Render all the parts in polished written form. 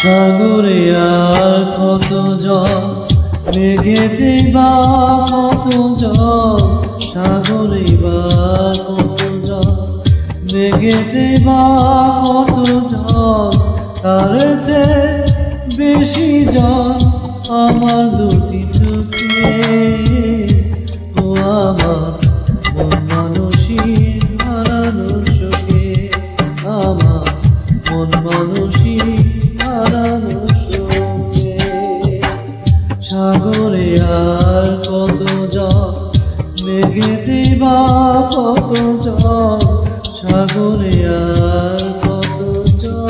সাগরে আর কত জল, মেঘেতে বা কত জল, সাগরে বা কত জল, মেঘেতে বা কত জল, তার চেয়ে বেশি জল আমার দুটি চোখে। ও আমার মন মানসিক হারানোর শোকে, আমার মন মানসিক হারানোর শোকে। সাগরে আর কত জল, মেঘেতে বা কত জল, সাগরে আর কত জল।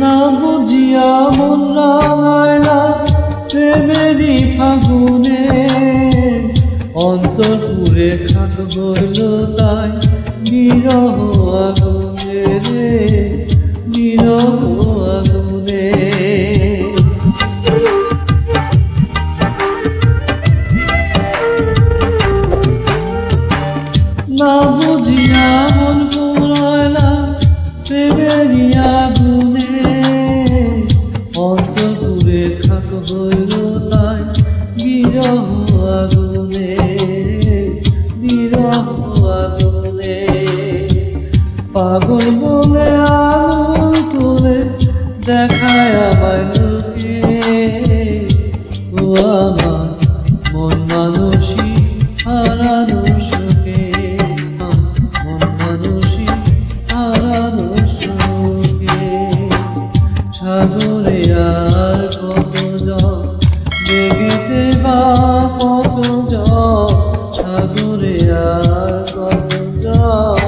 না বুঝিয়া মন রাঙাইলা প্রেমেরই ফাগুনে, অন্তরপুরে খাট গইল তাই বিরহ আগুনে রে, বিরহ আগুনে। না বুঝিয়া মন পুরাইলা প্রেমেরই আগুনে, অন্তরপুরে খাট গইল তাই বিরহ আগুনে, বিরহ আগুনে। পাগল বলে আগুন তুলে দেখায় আমায় লোকে। ও আমার মন মানসিক হারানোর শোকে, মন মানসিক হারানোর শোকে। সাগরে আর কত জল, মেঘেতে বা কত জল, সাগরে আর কত জল।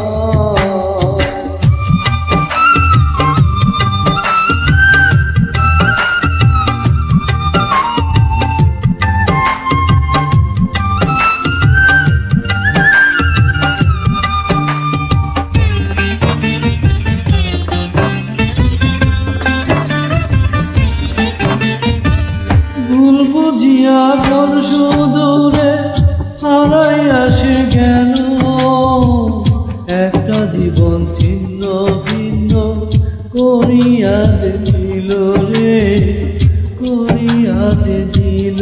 ভুল বুঝিয়া কোন সুদূরে হারাইয়া সে গেল, একটা জীবন ছিন্ন ভিন্ন করিয়া যে দিল রে, করিয়া যে দিল।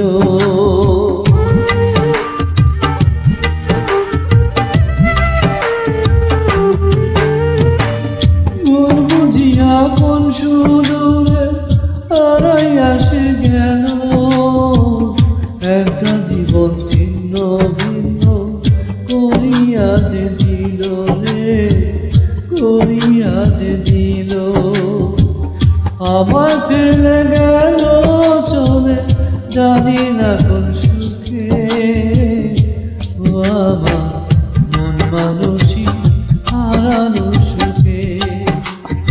ভুল বুঝিয়া কোন সুদূরে হারাইয়া সে গেল, একটা জীবন ছিন্ন ভিন্ন করিয়া যে দিল রে, করিয়া যে দিল। আমার ফেলে গেল চলে জানি না কোন সুখে। ও আমার মন মানসিক হারানোর সুখে,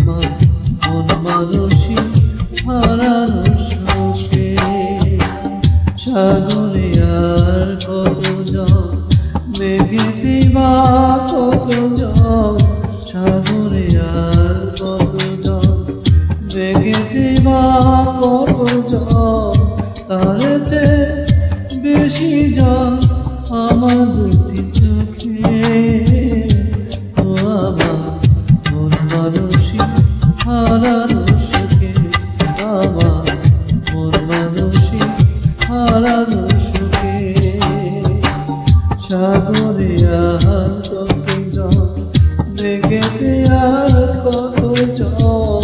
মন মানসিক হারানোর শোকে। সাগরে আর কত জল, মেঘেতে বা কত জল, সাগরে আর কত জল, মেঘেতে বা কত জল, তার চেয়ে বেশি জল আমার দুটি চোখে। ও আমার মন মানসিক হারানোর শোকে, আমার মন মানসিক হারানোর শোকে। সাগরে আর কত জল, মেঘেতে আর কত জল।